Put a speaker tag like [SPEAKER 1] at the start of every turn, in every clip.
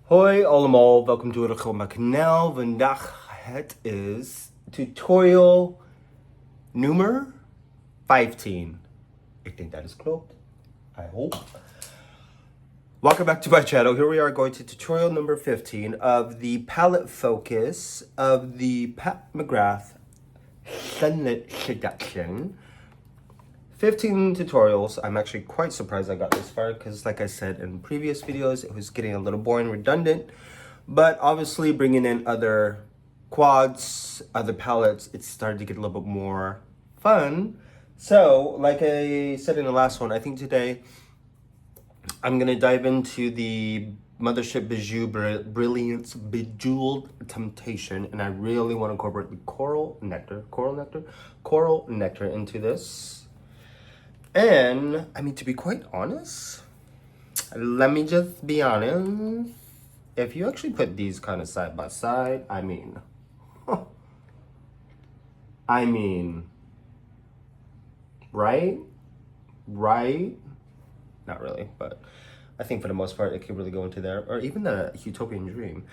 [SPEAKER 1] Hoi allemaal, welkom terug op mijn kanaal. Vandaag het is tutorial nummer 15. Ik denk dat is klopt. I hope. Welcome back to my channel. Here we are going to tutorial number 15 of the palette focus of the Pat McGrath Sunlit Seduction. 15 tutorials. I'm actually quite surprised I got this far because, like I said in previous videos, it was getting a little boring, redundant. But obviously bringing in other quads, other palettes, it started to get a little bit more fun. So, like I said in the last one, I think today I'm going to dive into the Mothership Bijou Brilliance Bejeweled Temptation. And I really want to incorporate the coral nectar into this. And, I mean, to be quite honest, let me just be honest. If you actually put these kind of side by side, I mean, right? Not really, but I think for the most part, it could really go into there, or even the utopian dream.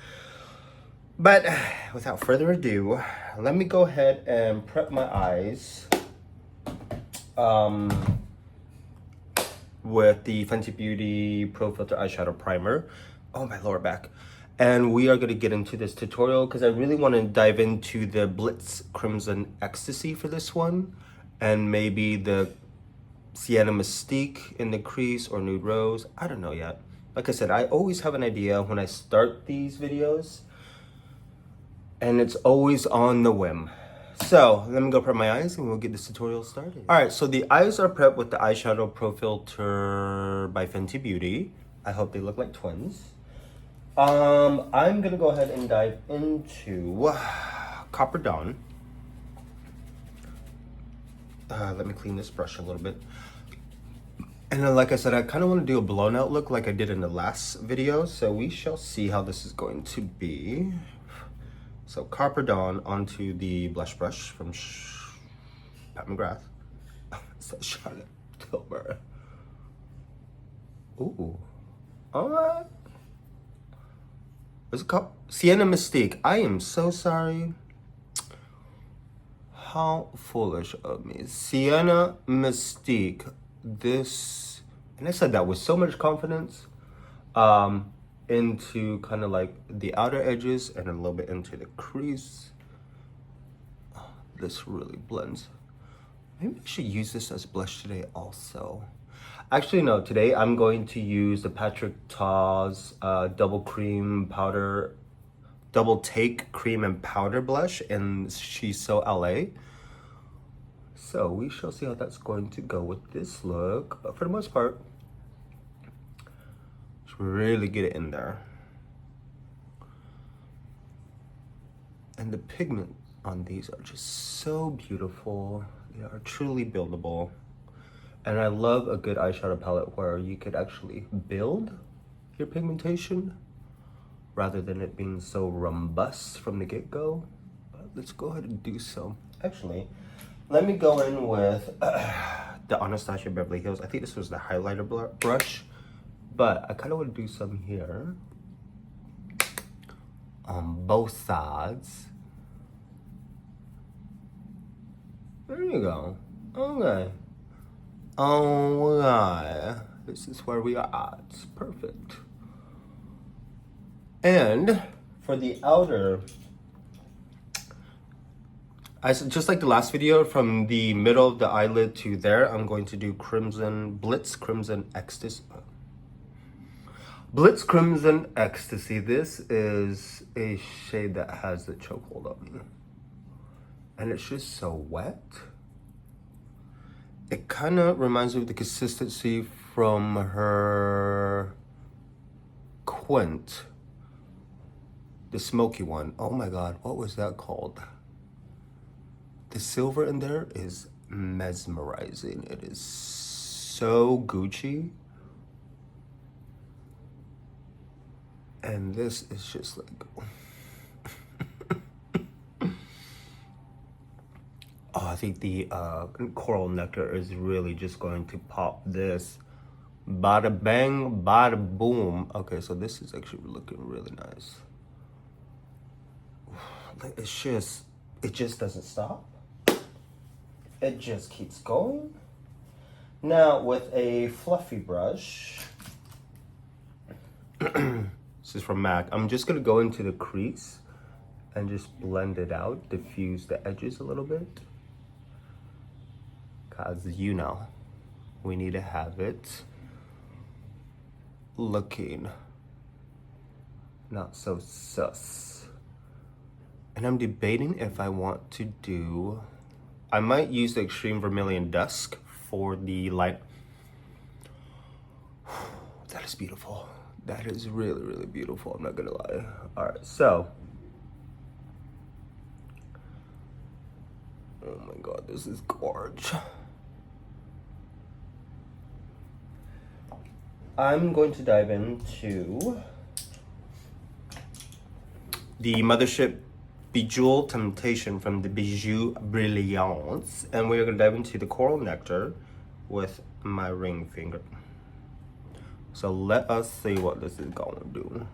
[SPEAKER 1] But without further ado, let me go ahead and prep my eyes with the Fenty Beauty Pro Filter Eyeshadow Primer. Oh, my lower back. And we are going to get into this tutorial because I really want to dive into the Blitz Crimson Ecstasy for this one. And maybe the Sienna Mystique in the crease or Nude Rose. I don't know yet. Like I said, I always have an idea when I start these videos. And it's always on the whim. So, let me go prep my eyes and we'll get this tutorial started. Alright, so the eyes are prepped with the Eyeshadow Pro Filter by Fenty Beauty. I hope they look like twins. I'm gonna go ahead and dive into Copper Dawn. Let me clean this brush a little bit. And then, like I said, I kind of want to do a blown out look like I did in the last video. So we shall see how this is going to be. So Copper Dawn onto the blush brush from Pat McGrath. So Charlotte Tilbury. Ooh. Alright. What's it called? Sienna Mystique. I am so sorry. How foolish of me. Sienna Mystique. This, and I said that with so much confidence. Into kind of like the outer edges and a little bit into the crease. Oh, this really blends. Maybe I should use this as blush today also. Actually, no, today I'm going to use the Patrick Ta's double take cream and powder blush in She's So LA. So we shall see how that's going to go with this look. But for the most part, really get it in there. And the pigment on these are just so beautiful. They are truly buildable. And I love a good eyeshadow palette where you could actually build your pigmentation rather than it being so robust from the get-go. But let's go ahead and do so. Actually, let me go in with the Anastasia Beverly Hills. I think this was the highlighter brush. But I kind of want to do some here on both sides. There you go. Okay. Alright. This is where we are at. Perfect. And for the outer, just like the last video, from the middle of the eyelid to there, I'm going to do Blitz Crimson Ecstasy. Blitz Crimson Ecstasy. This is a shade that has the chokehold on me. And it's just so wet. It kind of reminds me of the consistency from her Quint. The smoky one. Oh my god, what was that called? The silver in there is mesmerizing. It is so Gucci. And this is just like, oh, I think the Coral Nectar is really just going to pop this Bada bang, bada boom. Okay, so this is actually looking really nice. Like, it just doesn't stop. It just keeps going. Now with a fluffy brush, this is from MAC, I'm just gonna go into the crease and just blend it out, diffuse the edges a little bit. Cause you know, we need to have it looking not so sus. And I'm debating if I want to do, I might use the Extreme Vermilion Dusk for the light. That is beautiful. That is really, really beautiful. I'm not gonna lie. All right, so. Oh my God, this is gorge. I'm going to dive into the Mothership Bejeweled Temptation from the Bijou Brilliance. And we're gonna dive into the Coral Nectar with my ring finger. So let us see what this is gonna do.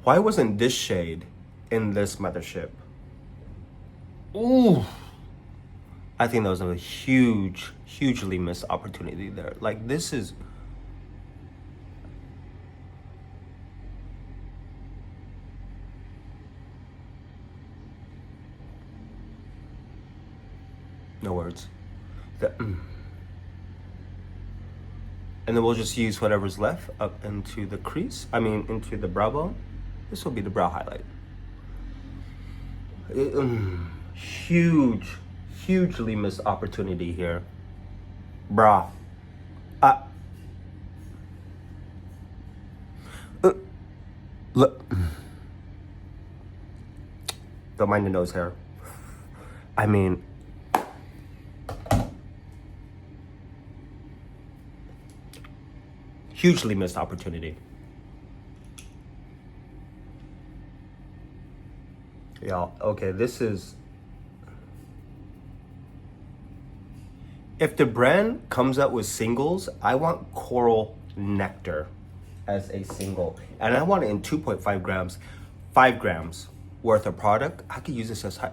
[SPEAKER 1] Why wasn't this shade in this Mothership? Ooh. I think that was a hugely missed opportunity there. Like, this is... No words. And then we'll just use whatever's left up into the crease. I mean, into the brow bone. This will be the brow highlight. Hugely missed opportunity here. Bruh. Look. Don't mind the nose hair. I mean, hugely missed opportunity. Yeah, okay, this is... If the brand comes out with singles, I want Coral Nectar as a single. And I want it in 2.5 grams, 5 grams worth of product. I could use this as high.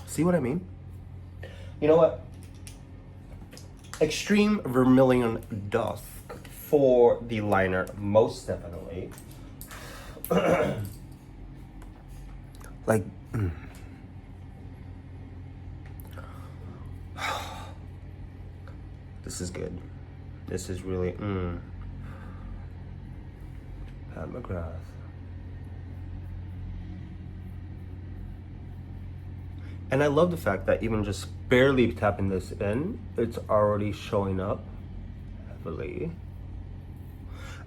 [SPEAKER 1] See what I mean? You know what? Extreme Vermilion Dusk for the liner, most definitely. Like, this is good. This is really, Pat McGrath. And I love the fact that even just barely tapping this in, it's already showing up heavily.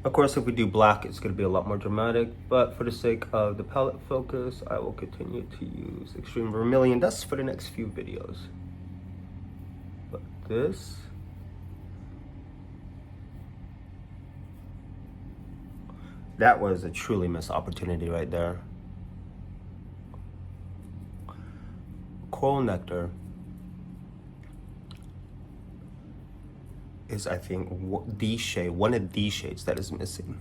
[SPEAKER 1] Of course, if we do black, it's gonna be a lot more dramatic, but for the sake of the palette focus, I will continue to use Extreme Vermilion Dust for the next few videos. But this, that was a truly missed opportunity right there. Coral Nectar is, I think, the shade, one of the shades that is missing.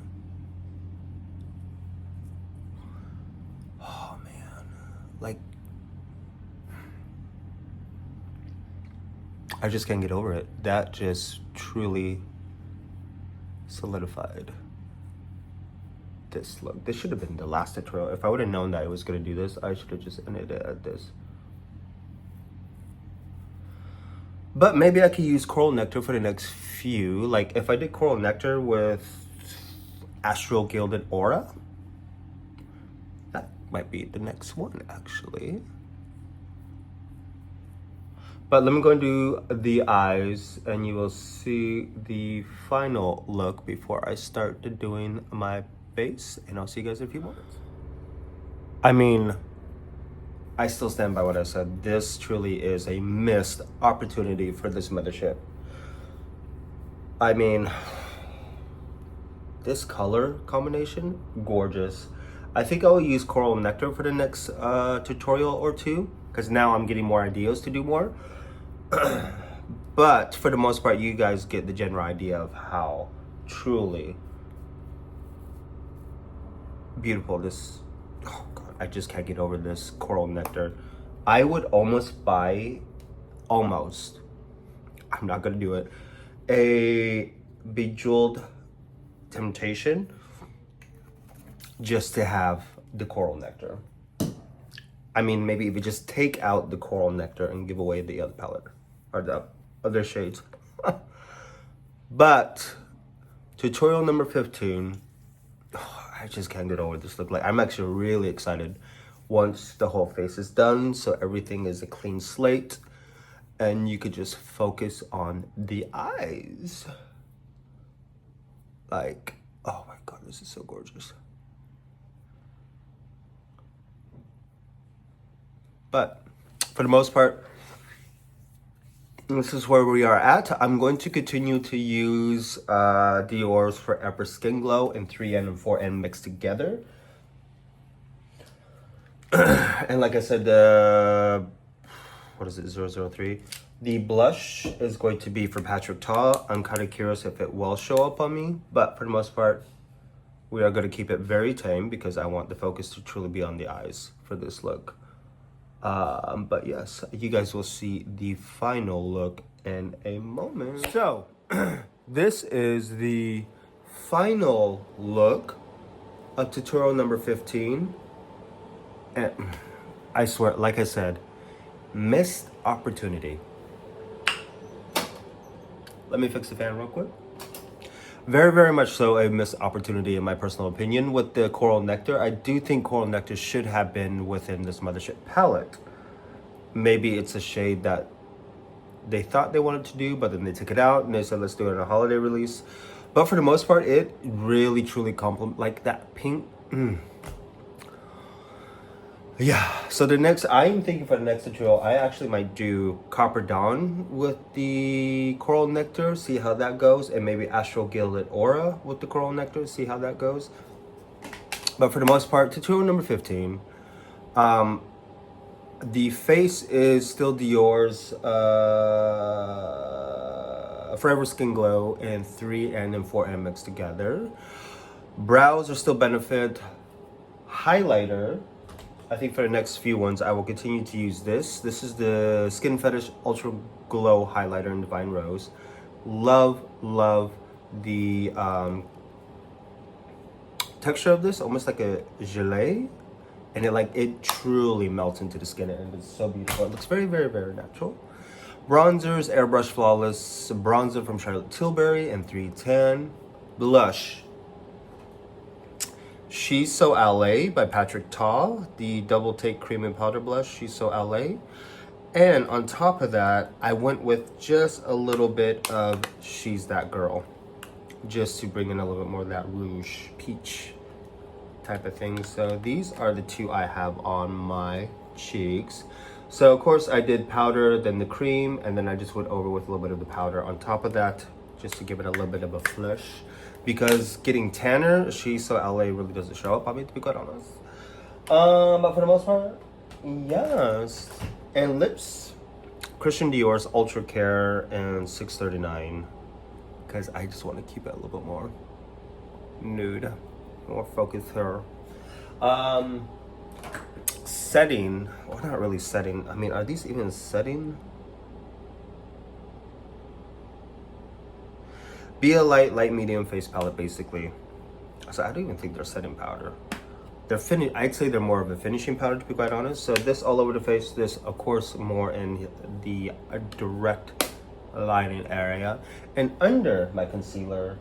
[SPEAKER 1] Oh man, like, I just can't get over it. That just truly solidified this look. This should have been the last tutorial. If I would have known that I was gonna do this, I should have just ended it at this. But maybe I could use Coral Nectar for the next few. Like, if I did Coral Nectar with Astral Gilded Aura, that might be the next one, actually. But let me go and do the eyes, and you will see the final look before I start doing my face. And I'll see you guys in a few moments. I mean, I still stand by what I said. This truly is a missed opportunity for this Mothership. I mean, this color combination, gorgeous. I think I'll use Coral Nectar for the next tutorial or two, because now I'm getting more ideas to do more. But for the most part, you guys get the general idea of how truly beautiful this, oh God, I just can't get over this Coral Nectar. I would almost buy, I'm not gonna do it, a Bejeweled Temptation just to have the Coral Nectar. I mean, maybe if you just take out the Coral Nectar and give away the other palette or the other shades. But tutorial number 15, I just can't get over this look. Like, I'm actually really excited once the whole face is done, so everything is a clean slate and you could just focus on the eyes. Like, oh my God, this is so gorgeous. But for the most part, this is where we are at. I'm going to continue to use Dior's Forever Skin Glow in 3N and 4N mixed together. And like I said, what is it, 003? The blush is going to be for Patrick Ta. I'm kind of curious if it will show up on me, but for the most part, we are going to keep it very tame because I want the focus to truly be on the eyes for this look. But yes, you guys will see the final look in a moment. So, this is the final look of tutorial number 15. And I swear, like I said, missed opportunity. Let me fix the fan real quick. Very, very much so a missed opportunity in my personal opinion with the Coral Nectar. I do think Coral Nectar should have been within this Mothership palette. Maybe it's a shade that they thought they wanted to do, but then they took it out and they said, let's do it in a holiday release. But for the most part, it really, truly complements, like that pink. Yeah, so the next, I'm thinking for the next tutorial, I actually might do Copper Dawn with the Coral Nectar, see how that goes, and maybe Astral Gilded Aura with the Coral Nectar, see how that goes. But for the most part, tutorial number 15, the face is still Dior's Forever Skin Glow in 3N and 4N mixed together. Brows are still Benefit. Highlighter, I think for the next few ones, I will continue to use this. This is the Skin Fetish Ultra Glow Highlighter in Divine Rose. Love, love the texture of this, almost like a gelée. And it truly melts into the skin and it's so beautiful. It looks very, very, very natural. Bronzers, Airbrush Flawless Bronzer from Charlotte Tilbury in 310. Blush, She's So LA by Patrick Ta, the Double Take Cream and Powder Blush, She's So LA. And on top of that, I went with just a little bit of She's That Girl, just to bring in a little bit more of that rouge, peach type of thing. So these are the two I have on my cheeks. So of course I did powder, then the cream, and then I just went over with a little bit of the powder on top of that, just to give it a little bit of a flush. Because getting tanner, She's So LA really doesn't show up on me, to be quite honest. But for the most part, yes. And lips, Christian Dior's Ultra Care and 639. Because I just want to keep it a little bit more nude, more focused here. Setting, well, not really setting. I mean, are these even setting? Be a light medium face palette, basically. So I don't even think they're setting powder. They're I'd say they're more of a finishing powder, to be quite honest. So this all over the face, this of course more in the direct lining area. And under my concealer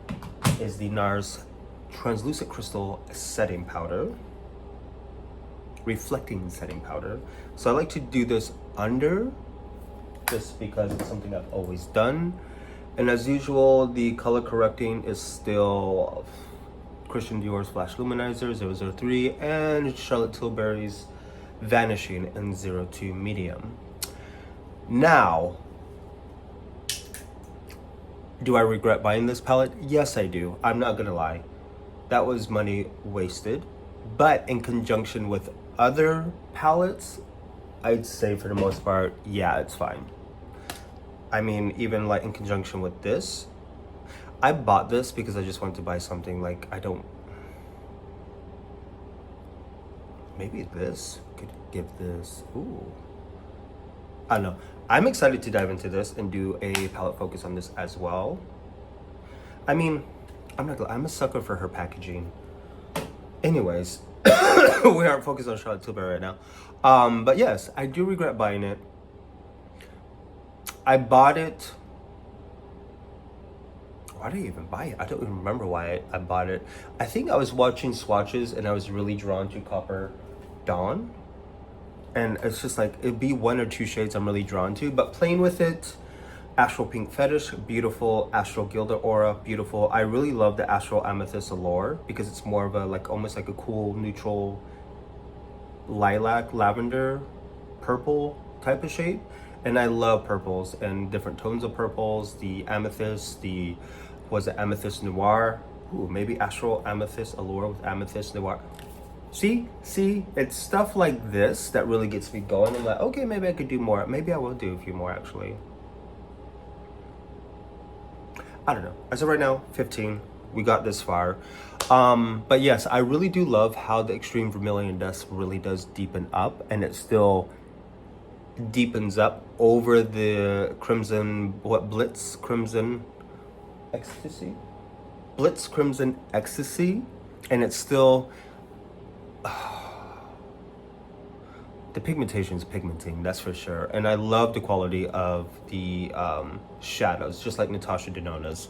[SPEAKER 1] is the NARS Translucent Crystal Setting Powder. Reflecting setting powder. So I like to do this under, just because it's something I've always done. And as usual, the color correcting is still Christian Dior's Flash Luminizer 003 and Charlotte Tilbury's Vanishing in 02 medium. Now, do I regret buying this palette? Yes, I do. I'm not gonna lie. That was money wasted. But in conjunction with other palettes, I'd say for the most part, yeah, it's fine. I mean, even like in conjunction with this, I bought this because I just wanted to buy something like, maybe this could give this, ooh. I don't know. I'm excited to dive into this and do a palette focus on this as well. I mean, I'm a sucker for her packaging. Anyways, we aren't focused on Charlotte Tilbury right now. But yes, I do regret buying it. I bought it. Why did I even buy it? I don't even remember why I bought it. I think I was watching swatches and I was really drawn to Copper Dawn. And it's just like, it'd be one or two shades I'm really drawn to, but playing with it, Astral Pink Fetish, beautiful. Astral Gilda Aura, beautiful. I really love the Astral Amethyst Allure because it's more of a, like, almost like a cool, neutral lilac, lavender, purple type of shade. And I love purples and different tones of purples. The amethyst, was it Amethyst Noir? Ooh, maybe Astral Amethyst Allure with Amethyst Noir. See, it's stuff like this that really gets me going. I'm like, okay, maybe I could do more. Maybe I will do a few more, actually. I don't know. As of right now, 15. We got this far. But yes, I really do love how the Extreme Vermilion Dust really does deepen up, and it still deepens up over the Crimson, Blitz Crimson Ecstasy? Blitz Crimson Ecstasy, and it's still... the pigmentation is pigmenting, that's for sure. And I love the quality of the shadows, just like Natasha Denona's,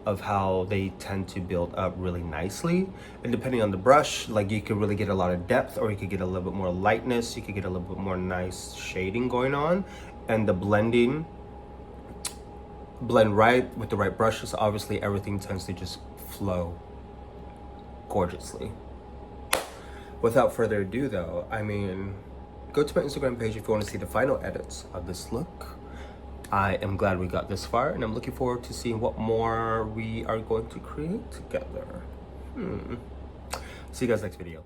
[SPEAKER 1] of how they tend to build up really nicely. And depending on the brush, like, you can really get a lot of depth, or you could get a little bit more lightness, you could get a little bit more nice shading going on. And the blend right with the right brushes, obviously everything tends to just flow gorgeously. Without further ado though, I mean, go to my Instagram page if you want to see the final edits of this look. I am glad we got this far, and I'm looking forward to seeing what more we are going to create together. See you guys next video.